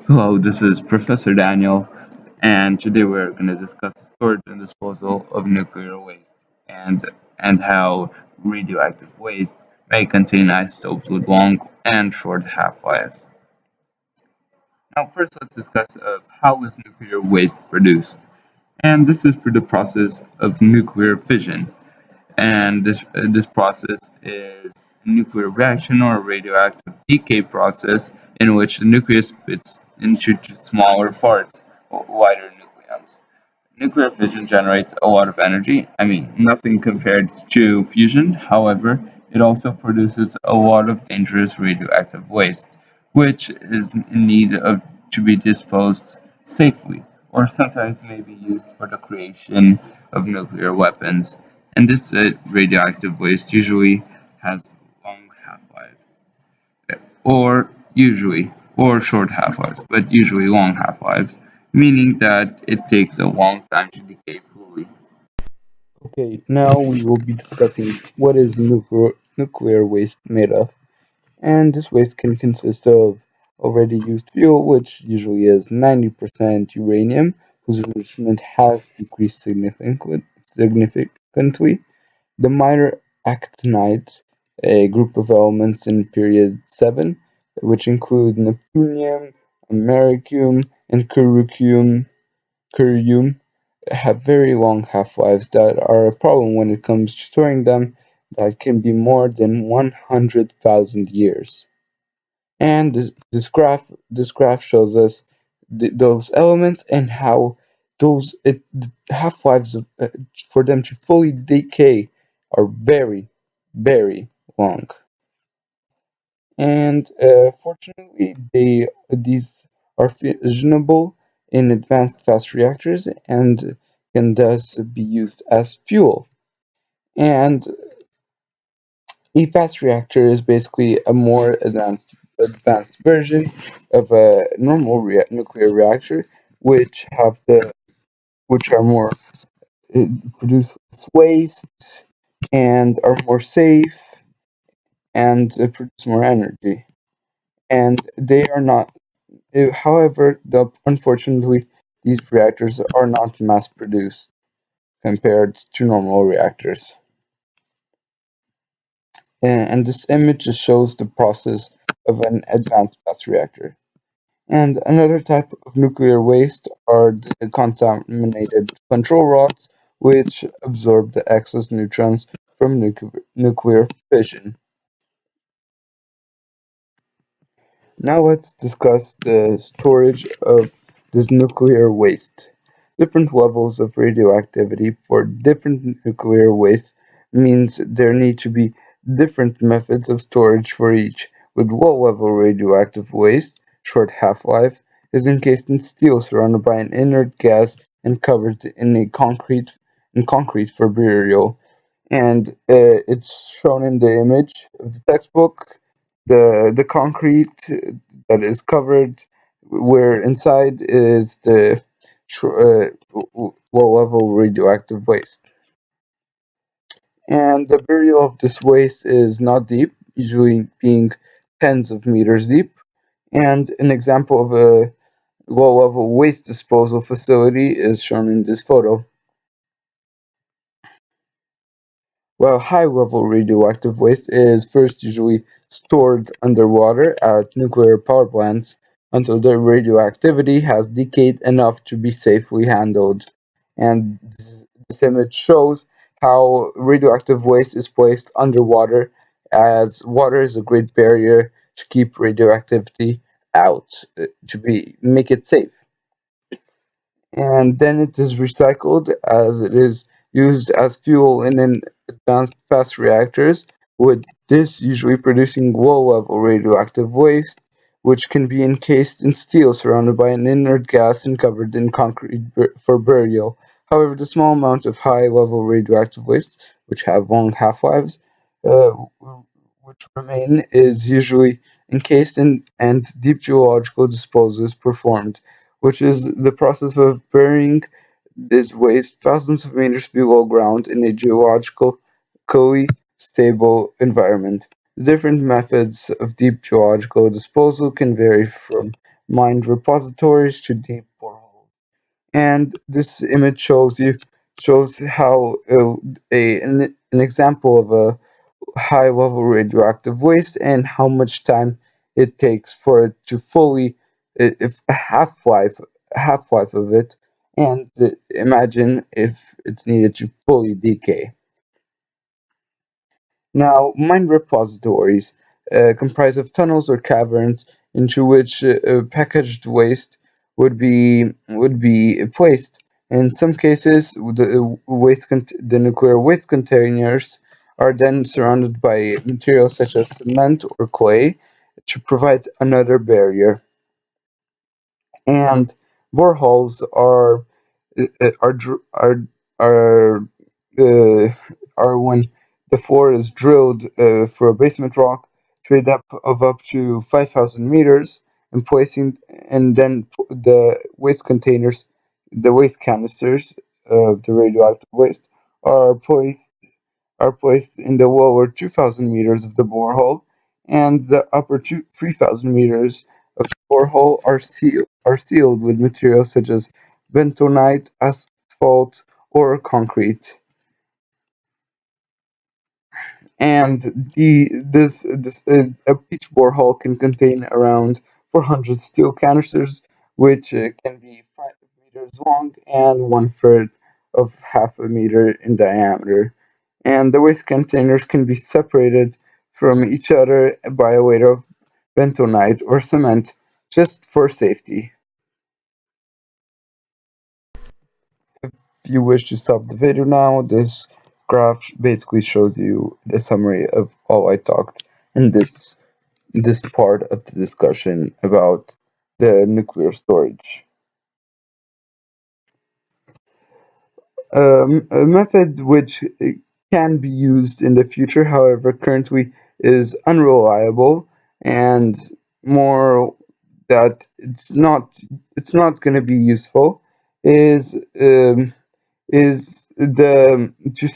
Hello, this is Professor Daniel, and today we're going to discuss the storage and disposal of nuclear waste and how radioactive waste may contain isotopes with long and short half-lives. Now, first, let's discuss how is nuclear waste produced, and this is through the process of nuclear fission. And this process is a nuclear reaction or a radioactive decay process in which the nucleus splits into smaller parts, or lighter nucleons. Nuclear fission generates a lot of energy. I mean, nothing compared to fusion. However, it also produces a lot of dangerous radioactive waste, which is in need of to be disposed safely, or sometimes may be used for the creation of nuclear weapons. And this radioactive waste usually has long half-lives, or short half-lives, but usually long half-lives, meaning that it takes a long time to decay fully. Okay, now we will be discussing what is nuclear waste made of. And this waste can consist of already used fuel, which usually is 90% uranium, whose enrichment has decreased significantly. The minor actinide, a group of elements in period 7, which include neptunium, americium, and curium, have very long half-lives that are a problem when it comes to storing them, that can be more than 100,000 years. And this graph shows us those elements and how the half-lives for them to fully decay are very, very long. And fortunately, these are fissionable in advanced fast reactors and can thus be used as fuel. And a fast reactor is basically a more advanced version of a normal nuclear reactor, which have the which are more produce less waste and are more safe and produce more energy. And they are not. However, unfortunately, these reactors are not mass produced compared to normal reactors. And this image just shows the process of an advanced fast reactor. And another type of nuclear waste are the contaminated control rods, which absorb the excess neutrons from nuclear fission. Now let's discuss the storage of this nuclear waste. Different levels of radioactivity for different nuclear waste means there need to be different methods of storage for each. With low-level radioactive waste, short half-life, is encased in steel surrounded by an inert gas and covered in concrete for burial. And it's shown in the image of the textbook. The concrete that is covered, where inside is the low level radioactive waste. And the burial of this waste is not deep, usually being tens of meters deep. And an example of a low level waste disposal facility is shown in this photo. While high-level radioactive waste is first usually stored underwater at nuclear power plants until the radioactivity has decayed enough to be safely handled. And this image shows how radioactive waste is placed underwater, as water is a great barrier to keep radioactivity out, to make it safe. And then it is recycled as it is used as fuel in an advanced fast reactors, with this usually producing low-level radioactive waste, which can be encased in steel surrounded by an inert gas and covered in concrete for burial. However, the small amount of high-level radioactive waste, which have long half-lives, uh, which remain, is usually encased in and deep geological disposal is performed, which is the process of burying this waste thousands of meters below ground in a geologically stable environment. Different methods of deep geological disposal can vary from mined repositories to deep boreholes. And this image shows how an example of a high level radioactive waste and how much time it takes for it to fully if a half life of it, and imagine if it's needed to fully decay. Now, mine repositories comprise of tunnels or caverns into which packaged waste would be placed. In some cases, the nuclear waste containers are then surrounded by materials such as cement or clay to provide another barrier. And boreholes are dr- are uh, are when the floor is drilled for a basement rock to a depth of up to 5,000 meters, and placing and then the waste canisters of the radioactive waste are placed are placed in the lower 2,000 meters of the borehole, and the upper 3,000 meters of the borehole are sealed with materials such as bentonite, asphalt, or concrete. And each borehole can contain around 400 steel canisters, which can be 5 meters long and one third of half a meter in diameter. And the waste containers can be separated from each other by a layer of bentonite or cement, just for safety. If you wish to stop the video now, this graph basically shows you the summary of all I talked in this part of the discussion about the nuclear storage. A method which can be used in the future, however, currently is unreliable, and more that it's not going to be useful is the to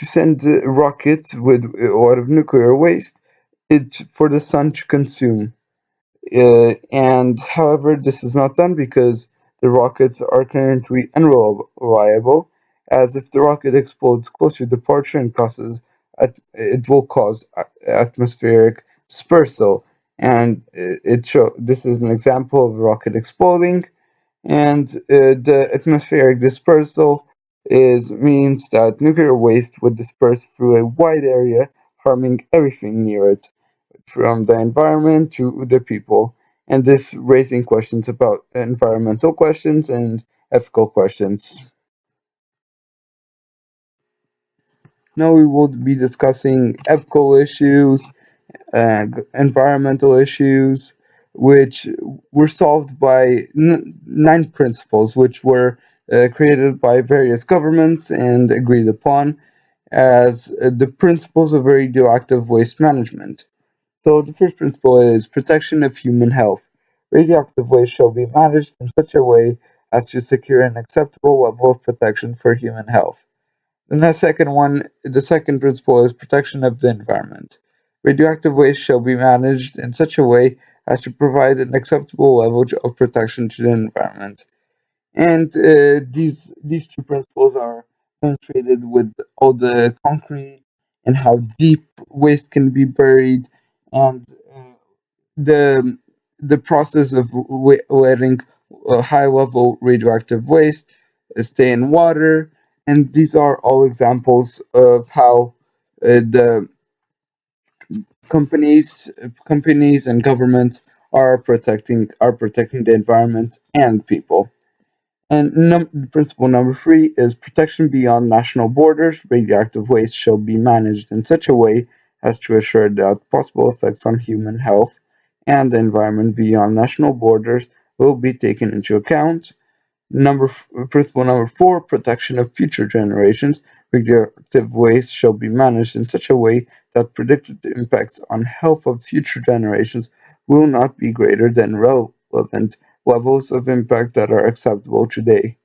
send rockets with a lot of nuclear waste it for the sun to consume. And however, this is not done because the rockets are currently unreliable, as if the rocket explodes close to departure and it will cause atmospheric dispersal. And this is an example of a rocket exploding, and the atmospheric dispersal means that nuclear waste would disperse through a wide area, harming everything near it, from the environment to the people, and this raising questions about environmental questions and ethical questions. Now we will be discussing ethical issues, environmental issues, which were solved by 9 principles, which were created by various governments and agreed upon as the principles of radioactive waste management. So the first principle is protection of human health. Radioactive waste shall be managed in such a way as to secure an acceptable level of protection for human health. Then the second principle is protection of the environment. Radioactive waste shall be managed in such a way as to provide an acceptable level of protection to the environment. And these two principles are demonstrated with all the concrete and how deep waste can be buried, and the the process of letting high level radioactive waste stay in water. And these are all examples of how the companies and governments are protecting the environment and people. And principle number 3 is protection beyond national borders. Radioactive waste shall be managed in such a way as to assure that possible effects on human health and the environment beyond national borders will be taken into account. Principle number 4, protection of future generations. Radioactive waste shall be managed in such a way that predicted impacts on health of future generations will not be greater than relevant levels of impact that are acceptable today.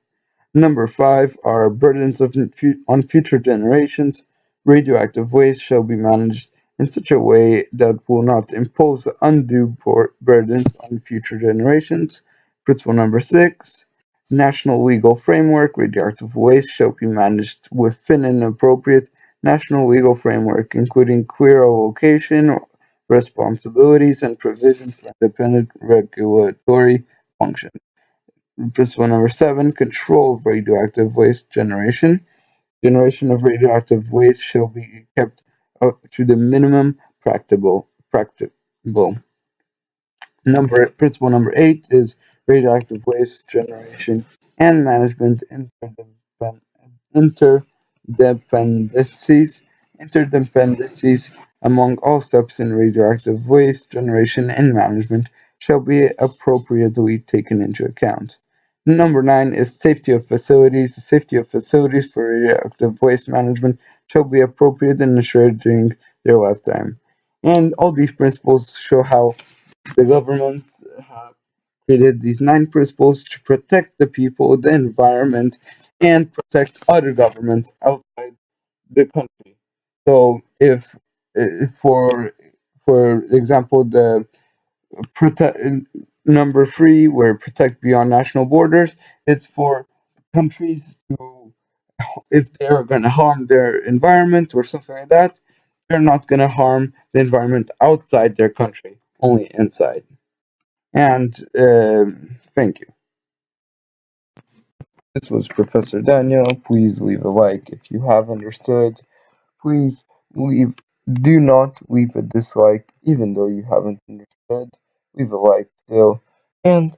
Number 5 are burdens on future generations. Radioactive waste shall be managed in such a way that will not impose undue burdens on future generations. Principle number 6. National legal framework. Radioactive waste shall be managed within an appropriate national legal framework, including clear allocation, responsibilities, and provision for independent regulatory function. Principle number 7. Control of radioactive waste generation. Generation of radioactive waste shall be kept up to the minimum practicable. Principle number 8 is radioactive waste generation and management interdependencies. Interdependencies among all steps in radioactive waste generation and management shall be appropriately taken into account. Number 9 is safety of facilities. The safety of facilities for radioactive waste management shall be appropriate and ensured during their lifetime. And all these principles show how the government have created these 9 principles to protect the people, the environment, and protect other governments outside the country. So, for example, the protect number 3, where protect beyond national borders, it's for countries to, if they're going to harm their environment or something like that, they're not going to harm the environment outside their country, only inside. And thank you. This was Professor Daniel. Please leave a like if you have understood. Please leave. Do not leave a dislike, even though you haven't understood. Leave a like still, and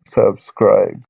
subscribe.